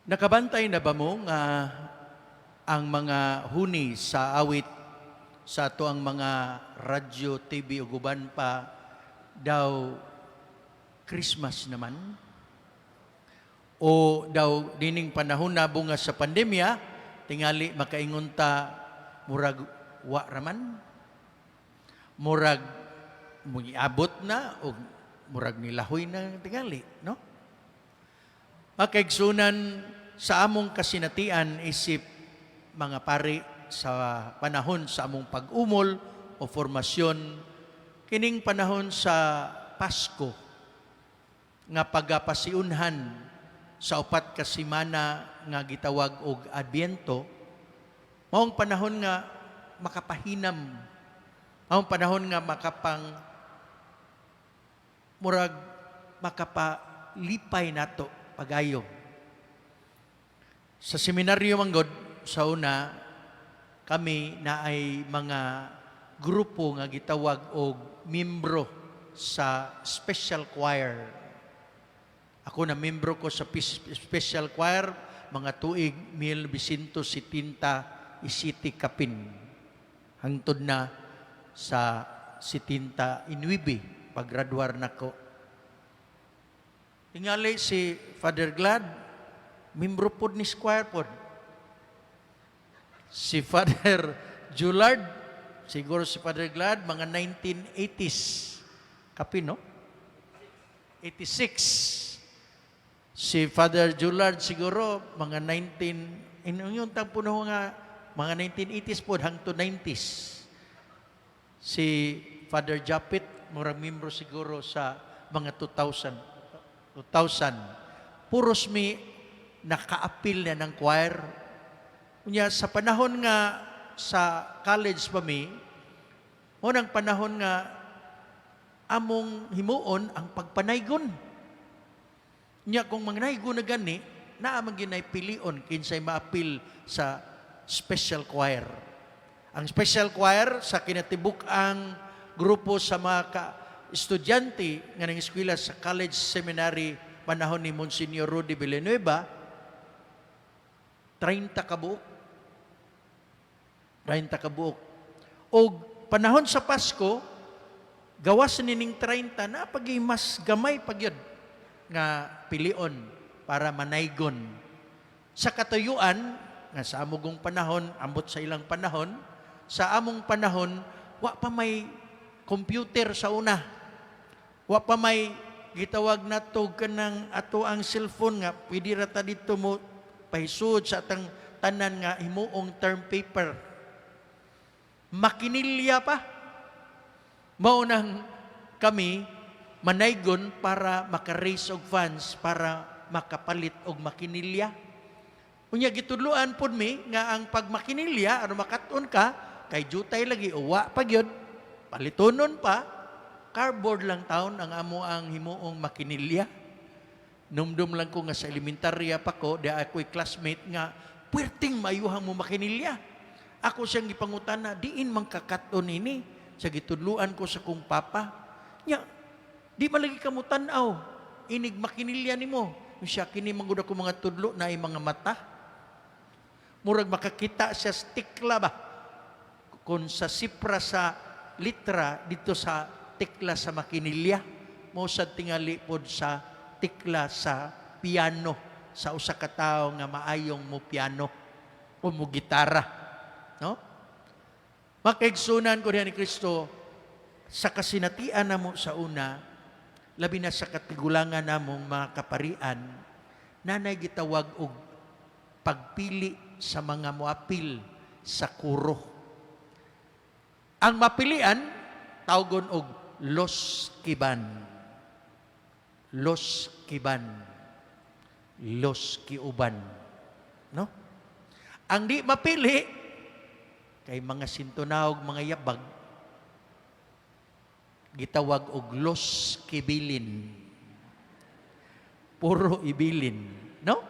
Nakabantay na ba mo nga ang mga huni sa awit sa ato ang mga radyo, TV o guban pa daw Christmas naman? O daw dining panahon na bunga sa pandemya, tingali makaingunta murag wa raman? Murag mugiabot na o murag nilahoy na tingali, no? Makaigsunan sa among kasinatian isip mga pari sa panahon sa among pag-umol o formasyon, kining panahon sa Pasko nga pagapasiunhan sa upat ka semana nga gitawag og Adbyento, maong panahon nga makapahinam, maong panahon nga murag makapalipay nato pagayo. Sa seminaryo manggod sa una, kami na ay mga grupo nga gitawag og membro sa special choir. Ako na membro ko sa special choir mga tuig 1970 isiti kapin. Hangtod na sa 79 paggraduar nako. Tingali si Father Glad, membro pod ni Squire pod. Si Father Jullard, siguro si Father Glad, mga 1980s. Kapi, no? 86. Si Father Jullard siguro, mga 19... Yung tang puno nga, mga 1980s pod, hangto 90s. Si Father Japit, murang membro siguro sa mga 2000. Puros mi nakaapil na ng choir. Kunya, sa panahon nga sa college pa mi, unang panahon nga among himuon ang pagpanaygon. Kunya, kung mangnaygon na gani, naamang ginay pilion kinsay maapil sa special choir. Ang special choir sa kinatibuk ang grupo sa mga estudyante nga ng eskwela sa college seminary panahon ni Monsignor Rudy Villanueva, 30 kabuok. O panahon sa Pasko, gawas nining 30 na pagi mas gamay pagyod nga pilion para manaygon. Sa katuyuan, nga sa among panahon, ambot sa ilang panahon, sa among panahon, wa pa may computer sa una. Wa pa may gitawag na to kanang ato ang cellphone nga pwede rata dito mo pahisud sa atang tanan nga himuong term paper. Makinilya pa. Mao nang kami manaygon para maka-raise og funds para makapalit og makinilya. Unya gitudloan pod mi nga ang pagmakinilya ano makaton ka kay jutay lagi uwa pa gyud palitonon pa. Cardboard lang taon ang amo ang himuong makinilya. Numdum lang ko nga sa elementarya pa ko, di ako'y classmate nga, puwerting mayuhang mo makinilya. Ako siyang gipangutana, diin mang kakaton ini. Sa gitudluan ko sa kong papa. Nya, di malagi ka mo tanaw. Inig makinilya ni mo. Siya kini mangguna ko mga tudlo na ay mga mata. Murag makakita siya stikla ba? Kung sa sipra sa litra dito sa tikla sa makinilya, mo sa tingali pod sa tikla sa piano, sa usa ka tawo nga maayong mo piano o mo gitara, no? Makaigsunan ko diha ni Kristo sa kasinatian namo sa una, labi na sa katigulangan namong mga kaparian, nanay gitawag og pagpili sa mga moapil sa kuro. Ang mapilian tawgon og Los Kiban. Los Kiban. Los Kiuban. No? Ang di mapili, kay mga sintunaog, mga yabag, gitawag og Los Kibilin. Puro ibilin. No?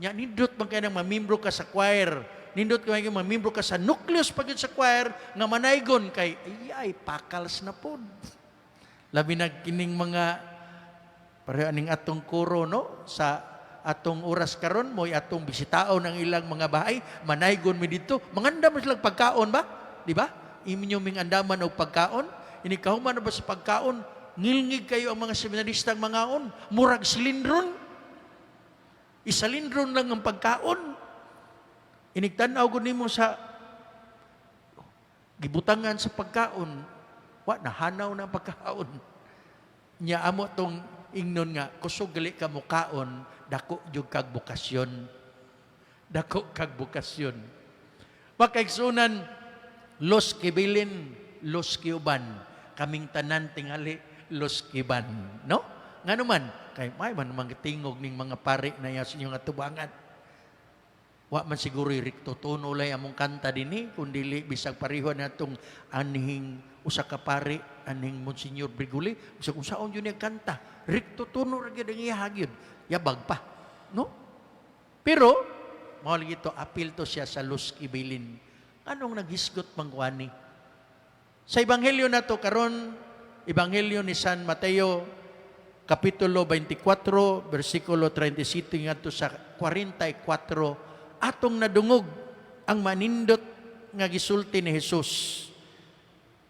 Nya, nindot man kayo ng mamembro ka sa choir, nindot kayo mamembro ka sa nucleus pagod sa choir, nga manaygon kay, ay, pakals na po. Labi na kining mga, pareho aning atong kuro, no? Sa atong oras karon mo'y atong bisitaon ang ilang mga bahay, manaygon mi dito, mangandam sila pagkaon ba? Di ba? Inyo ming andaman og pagkaon, ini kahuman na ba sa pagkaon, ngilngig kayo ang mga seminaristang mangaon, murag silindron. Isalindron lang ang pagkaon. Inigtanaw ko nimo sa gibutangan sa pagkaon, wa nahanaw na pagkaon. Nya amo tong ingnon nga, kusog gali ka mukaon, dako jud kag bukasyon. Dako kag bukasyon. Makaigsunan, los kibilin, los kiuban. Kaming tanan tingali, los kiban. No? Nga naman, kay may man mga tingog ning mga pari na yas inyong atubangan. Wa man siguro rikto tono lay among kanta dinhi, kundi bisag pareho natong anhing usa ka pari, anhing Monsignor Briguli, bisag unsaon yun yung kanta. Rikto tono ra gyud ang ihagyod. Yabag pa, no? Pero mao lagi to apil to siya sa los kibilin. Anong naghisgot mangwani? Sa ebanghelyo nato karon, ebanghelyo ni San Mateo kapitulo 24 bersikulo 37 ngadto sa 44, atong nadungog ang manindot nga gisulti ni Jesus.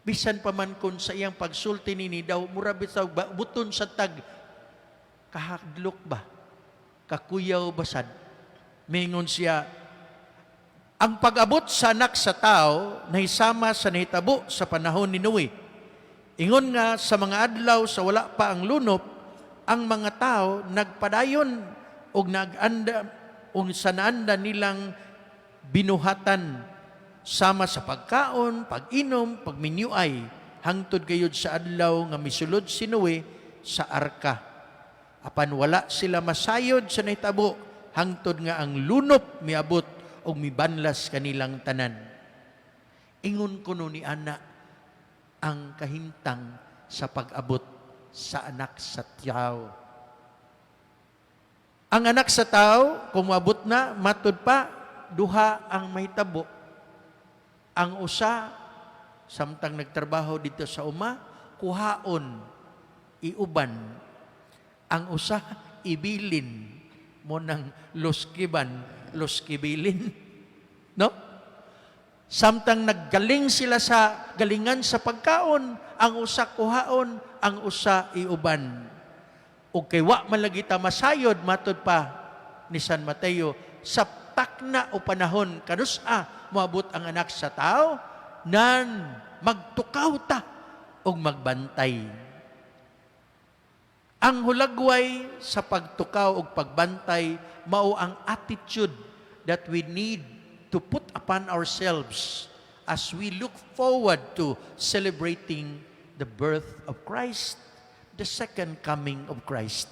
Bisan pa man kun sa iyang pagsulti nini daw mura bitaw buton sa tag kahadlok ba, kakuyaw basad. Mingon siya, ang pag-abot sa anak sa tao nahisama sa nahitabo sa panahon ni Noe. Ingon nga sa mga adlaw sa wala pa ang lunop, ang mga tao nagpadayon og naganda og sanaanda nilang binuhatan sama sa pagkaon, pag-inom, pagminyuay, hangtod gayud sa adlaw nga misulod si Noe sa arka. Apan wala sila masayod sa nahitabo, hangtod nga ang lunop miabot o mibanlas kanilang tanan. Ingon kuno ni ana ang kahintang sa pag-abot sa anak sa tao. Ang anak sa tao, kung maabot na, matud pa, duha ang mahitabo. Ang usa, samtang nagtrabaho dito sa uma, kuhaon, iuban. Ang usa, ibilin mo ng loskiban, loskibilin. No? Samtang naggaling sila sa galingan sa pagkaon, ang usa kuhaon, ang usa iuban. O kay wa man lagi ta masayod, matud pa ni San Mateo, sa takna o panahon kanusa moabot ang anak sa tao, nan magtukaw ta o magbantay. Ang hulagway sa pagtukaw o pagbantay, mao ang attitude that we need to put upon ourselves as we look forward to celebrating the birth of Christ, the second coming of Christ.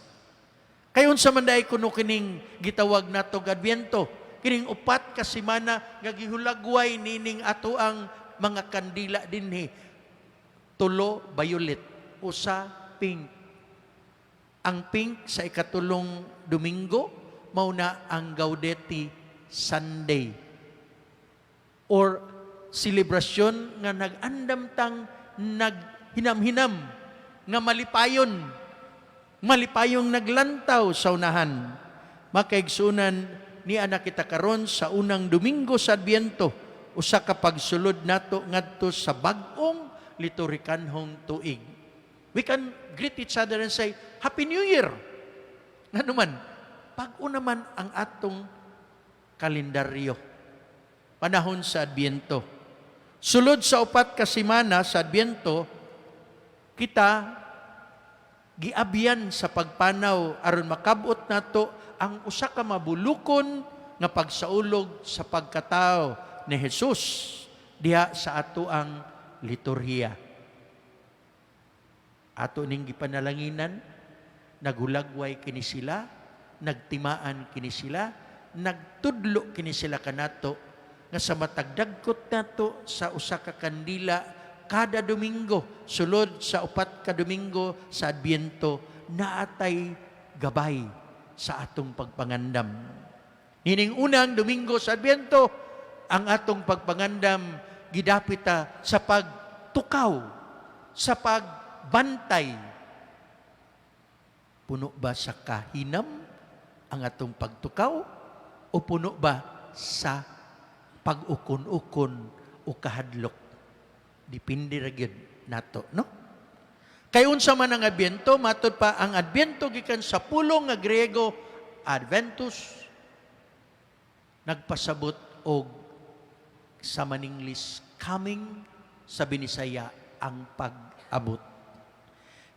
Kayon sa manday kuno kining gitawag nato Adbyento, kining upat ka semana nga gihulagway nining ato ang mga kandila dinhi. Tulo violet, usa pink. Ang pink sa ikatulong Domingo mao na ang Gaudete Sunday, or selebrasyon nga nag-andamtang naghinam-hinam nga malipayong naglantaw sa unahan. Makaigsunan ni anak kita karon sa unang Domingo sa Adbyento, usa ka pagsulod nato ngadto sa bag-ong liturhikanhong tuig. We can greet each other and say, Happy New Year! Ano man, pag-o naman ang atong kalendaryo. Panahon sa Adbyento. Sulod sa upat ka semana sa Adbyento, kita giabyan sa pagpanaw aron makabot nato ang usa ka mabulukon nga pagsaulog sa pagkatao ni Jesus diha sa ato ang liturhiya. Ato ning gipanalanginan, naghulagway kini sila, nagtimaan kini sila, nagtudlo kini sila kanato nga sa matagdagkot nato sa usa ka kandila kada Domingo, sulod sa upat ka Domingo sa Adbyento, naatay gabay sa atong pagpangandam. Nining unang Domingo sa Adbyento, ang atong pagpangandam gidapita sa pagtukaw, sa pagbantay. Puno ba sa kahinam ang atong pagtukaw o puno ba sa pag-ukon-ukon o kahadlok? Dipindi ra gyud nato, no? Kay unsa man ang Adbyento, matud pa ang Adbyento gikan sa pulong nga Griego Adventus, nagpasabot og sa maninglis coming, sa Binisaya ang pag-abot.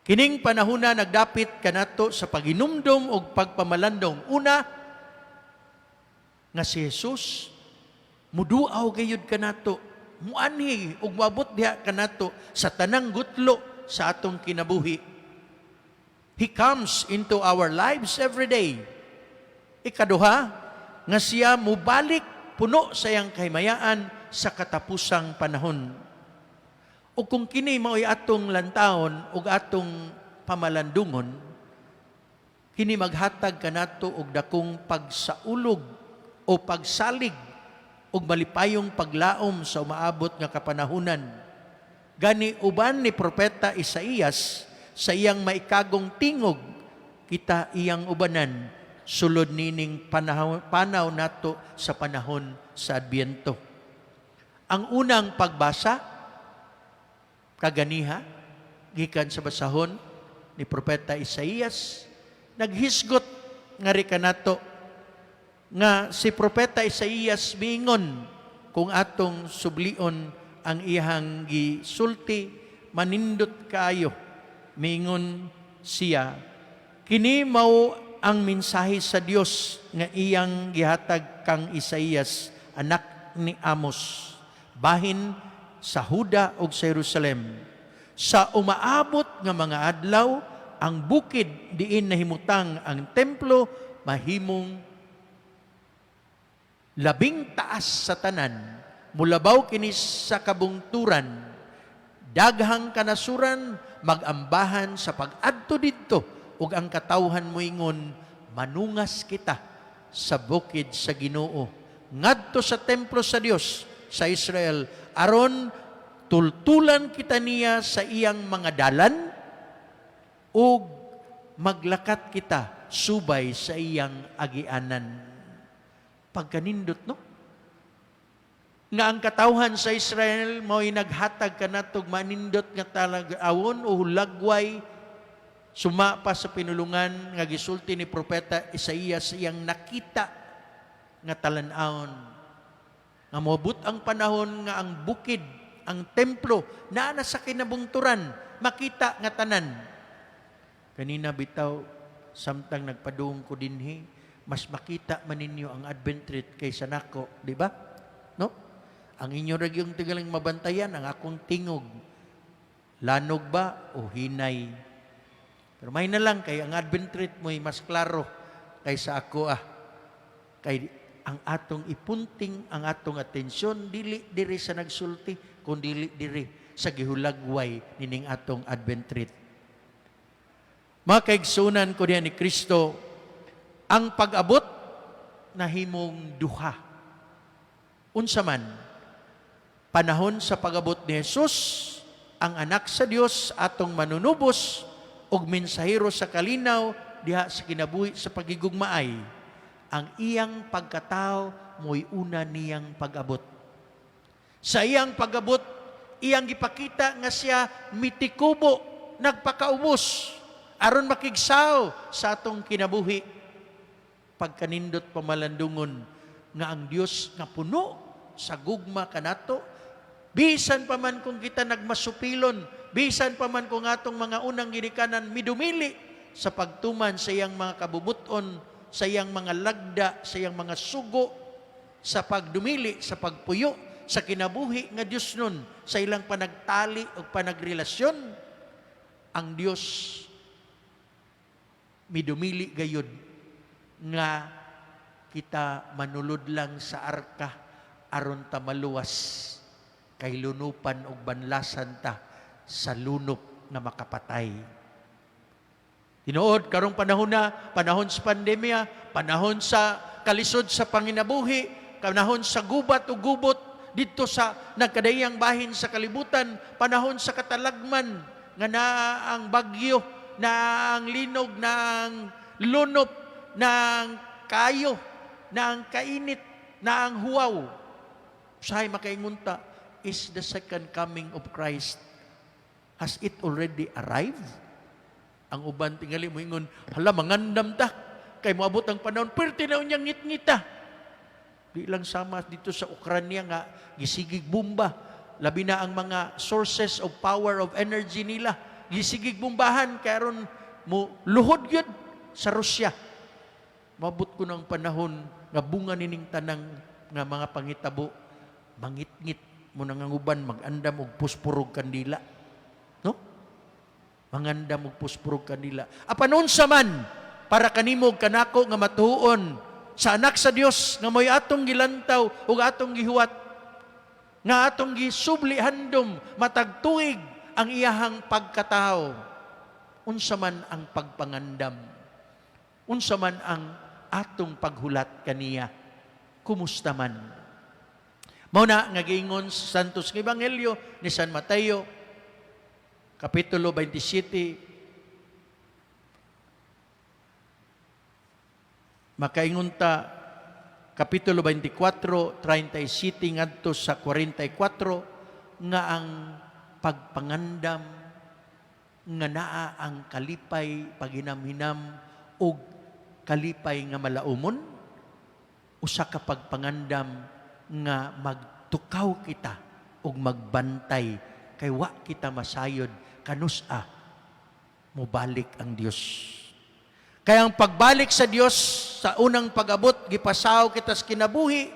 Kining panahona nagdapit kanato sa paghinumdom og pagpamalandong. Una, nga si Jesus muduaw gayud kanato, muanhi ug moabot diha kanato sa tanang gutlo sa atong kinabuhi. He comes into our lives every day. Ikaduha, nga siya mubalik puno sa iyang kahimayaan sa katapusang panahon. O kung kini mao'y atong lantawon o atong pamalandungon, kini maghatag kanato og dakong pagsaulog o pagsalig o malipayong paglaom sa umaabot nga kapanahunan. Gani uban ni Propeta Isaías sa iyang maikagong tingog, kita iyang ubanan sulod nining panaw nato sa panahon sa Adbyento. Ang unang pagbasa, kaganiha, gikan sa basahon ni Propeta Isaías, naghisgot nga ri kanato nga si Propeta Isaías miingon kung atong sublion ang iyang gisulti, manindot kaayo. Miingon siya, kini mao ang mensahe sa Dios nga iyang gihatag kang Isaías, anak ni Amos, bahin sa Huda ug sa Jerusalem. Sa umaabot nga mga adlaw, ang bukid diin nahimutang ang templo mahimong labing taas sa tanan, mulabaw kini sa kabungturan, daghang kanasuran magambahan sa pag-adto didto, ug ang katawhan moingon, manungas kita sa bukid sa Ginoo, ngadto sa templo sa Dios sa Israel, aron tultulan kita niya sa iyang mga dalan, ug maglakat kita subay sa iyang agianan. Pagkanindot, no? Nga ang katawhan sa Israel mo'y naghatag kanatog manindot nga talagawon o hulagway, sumapa sa pinulungan nga gisulti ni Propeta Isaías iyang nakita nga talan-aon. Nga moabot ang panahon nga ang bukid, ang templo, naa na sa kinabungturan, makita nga tanan. Kanina bitaw, samtang nagpadung ko dinhi, mas makita man ninyo ang Advent treat kaysa nako, di ba? No? Ang inyo ragyong tigalang mabantayan, ang akong tingog. Lanog ba o hinay? Pero may na lang, kay ang Advent treat mo'y mas klaro kaysa ako Kay ang atong ipunting, ang atong atensyon, dili diri sa nagsulti, kundi diri sa gihulagway nining atong Advent treat. Mga kaigsunan ko niya ni Kristo, ang pag-abot na himong duha. Unsa man, panahon sa pag-abot ni Jesus, ang anak sa Dios atong manunubos og mensahero sa kalinaw diha sa kinabuhi sa pagigugmaay. Ang iyang pagkatao mo'y una niyang pag-abot. Sa iyang pag-abot, iyang gipakita nga siya mitikubo, nagpakaubos, aron makigsaw sa atong kinabuhi. Pagkanindot pamalandungon nga ang Dios nga puno sa gugma kanato, bisan pa man kung kita nagmasupilon, bisan pa man kung atong mga unang ginikanan midumili sa pagtuman sa iyang mga kabubuton, sa iyang mga lagda, sa iyang mga sugo, sa pagdumili, sa pagpuyo, sa kinabuhi nga Dios nun, sa ilang panagtali o panagrelasyon, ang Dios midumili gayud nga kita manulod lang sa arka aron ta maluwas kay lunupan og banlasan ta sa lunop na makapatay. Tinuod karong panahon na, panahon sa pandemya, panahon sa kalisod sa panginabuhi, panahon sa gubat o gubot dito sa nagkadayang bahin sa kalibutan, panahon sa katalagman nga na ang bagyo, na ang linog, na ang lunop, na ang kayo, na ang kainit, na ang huwaw. Usahay makaingunta, is the second coming of Christ, has it already arrived? Ang uban tingali mo ingon, hala, mangandam ta. Kay moabot ang panahon, pwerte na unyang ngit-ngita. Di lang sama dito sa Ukraine nga, gisigig bomba. Labi na ang mga sources of power of energy nila. Gisigig bombahan, kaya ron mo luhod yun sa Rusya. Mabot ko ng panahon nga bunga nining tanang nga mga pangitabo, mangit-ngit mo nanganguban, mag-andam og puspurog kandila. No? Mangandam og puspurog kandila. Apanon sa man, para kanimog kanako nga matuon sa anak sa Dios nga mo'y atong gilantaw ug atong gihuwat, nga atong gisubli handom matag tuig ang iyahang pagkatao. Unsa man ang pagpangandam, unsa man ang atong paghulat kaniya, kumusta man. Mao na nga giingon sa Santos nga Ebanghelyo ni San Mateo, Kapitulo 27, makaingon ta, Kapitulo 24, 37 ngadto sa 44, nga ang pagpangandam, nga naa ang kalipay, paginamhinam, o kalipay nga malaumon, usa ka pagpangandam nga magtukaw kita o magbantay, kay wa kita masayod, kanusa, mubalik ang Diyos. Kaya ang pagbalik sa Diyos, sa unang pag-abot, gipasaw kita sa kinabuhi,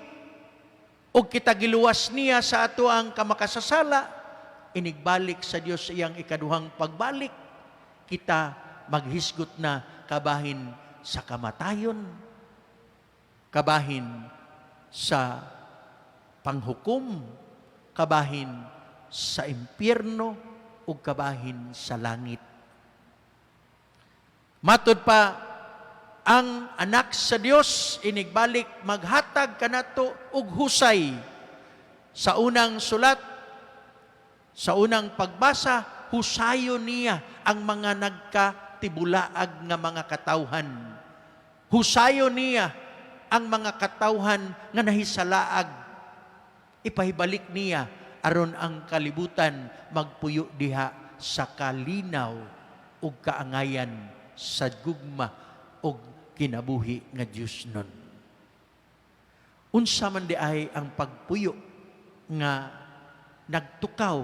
o kita giluwas niya sa ato ang kamakasasala, inigbalik sa Diyos sa iyang ikaduhang pagbalik, kita maghisgot na kabahin sa kamatayon, kabahin sa panghukom, kabahin sa impyerno, o kabahin sa langit. Matod pa, ang anak sa Dios inigbalik maghatag kanato og husay. Sa unang sulat, sa unang pagbasa, husayon niya ang mga nagkatibulaag nga mga katawhan. Husayon niya ang mga katawhan nga nahisalaag. Ipahibalik niya aron ang kalibutan magpuyo diha sa kalinaw ug kaangayan sa gugma o kinabuhi nga Diyos nun. Unsa man di ay ang pagpuyo nga nagtukaw,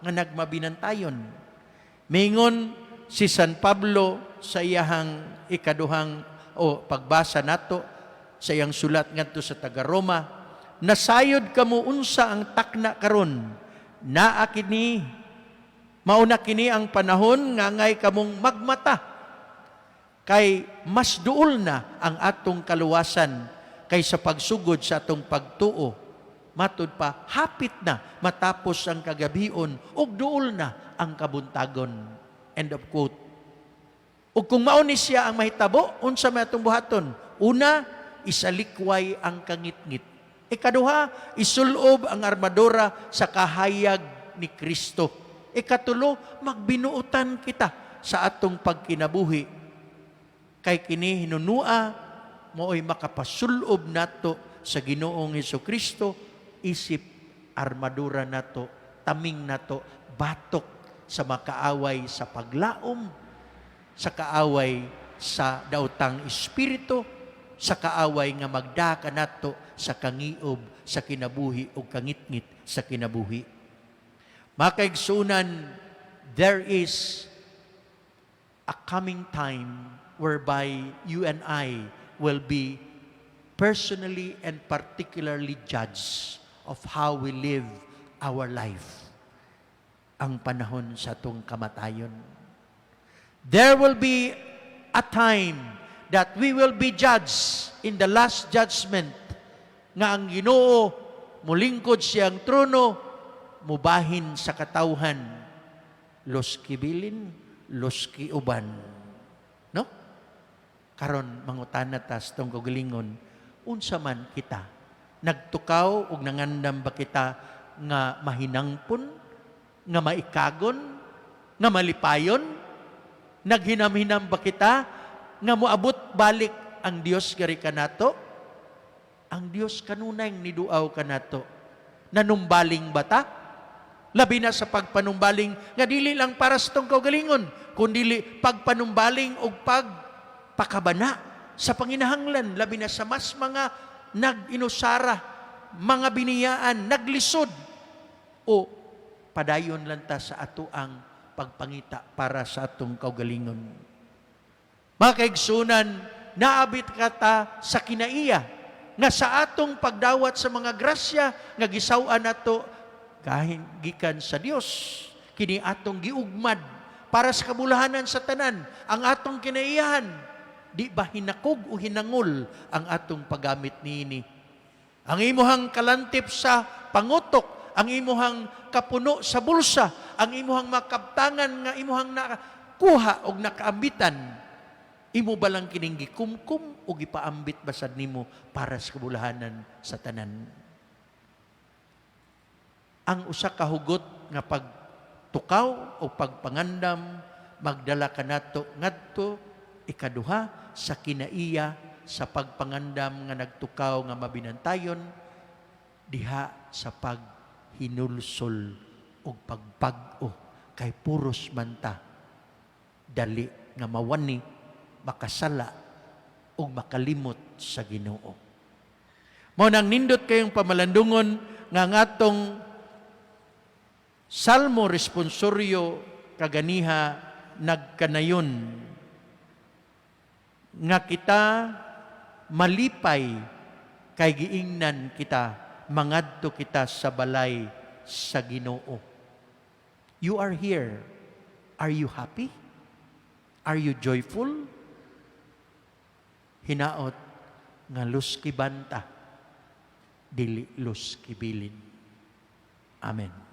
nga nagmabinantayon. Mingon si San Pablo sa iyahang ikaduhang o pagbasa nato sa iyang sulat ngadto sa taga-Roma, nasayod kamo unsa ang takna karon, naa kini, mauna kini ang panahon nga ngay kamong magmata, kay mas duol na ang atong kaluwasan kaysa pagsugod sa atong pagtuo. Matod pa, hapit na matapos ang kagabion, ug duol na ang kabuntagon. End of quote. Ug kung mauni siya ang mahitabo, unsa may atong buhaton? Una, isalikway ang kangitngit. Ikaduha, isulob ang armadura sa kahayag ni Kristo. Ikatulo, magbinuutan kita sa atong pagkinabuhi. Kay kini hinunua, mooy makapasulob nato sa Ginoong Hesukristo, isip armadura nato, taming nato, batok sa makaaway sa paglaom, sa kaaway sa daotang espiritu, sa kaaway nga magdaka nato sa kangiob sa kinabuhi o kangitngit sa kinabuhi. Makaigsunan, there is a coming time whereby you and I will be personally and particularly judged of how we live our life. Ang panahon sa itong kamatayon. There will be a time that we will be judged in the last judgment, nga ang Ginoo mulingkod siyang trono, mubahin sa katawhan, los kibilin, los kiuban. No? Karon mangutana tas tong kagalingon, unsa man kita? Nagtukaw ug nangandam ba kita nga mahinangpon, nga maikagon, nga malipayon? Naghinam-hinam ba kita nga moabot balik ang Dios gari kanato? Ang Dios kanunay niduaw kanato. Nanumbaling bata? Labi na sa pagpanumbaling nga dili lang para sa tong kaugalingon, kundi pagpanumbaling o pagpakabana sa panginahanglan, labi na sa mas mga nag-inusara, mga biniyaan, naglisod, o padayon lang ta sa ato ang pagpangita para sa atong kaugalingon. Mga kaigsunan, naabit ka ta sa kinaiya, nga sa atong pagdawat sa mga grasya, nga gisaw-an nato, gikan sa Dios, kini atong giugmad, para sa kabulahanan sa tanan, ang atong kinaiyahan, di ba hinakog o hinangol ang atong paggamit niini. Ang imuhang kalantip sa pangutok, ang imuhang kapuno sa bulsa, ang imuhang makabtangan nga imuhang nakuha o nakaambitan, imo ba lang kining gikumkum o gipaambit basad nimo para sa kabulahanan sa tanan? Ang usa ka hugot nga pagtukaw o pagpangandam magdala kanato ngadto ikaduha sa kinaiya sa pagpangandam nga nagtukaw nga mabinantayon diha sa paghinulsol o pagpag-o kay puros manta dali nga mawani, makasala o makalimot sa Ginoo. Mao nang nindot kayong pamalandungon nga ngatong Salmo responsoryo kaganiha nagkanayon nga kita malipay kay giingnan kita mangadto kita sa balay sa Ginoo. You are here. Are you happy? Are you joyful? Hinaot nga luski banta dili luski bilin. Amen.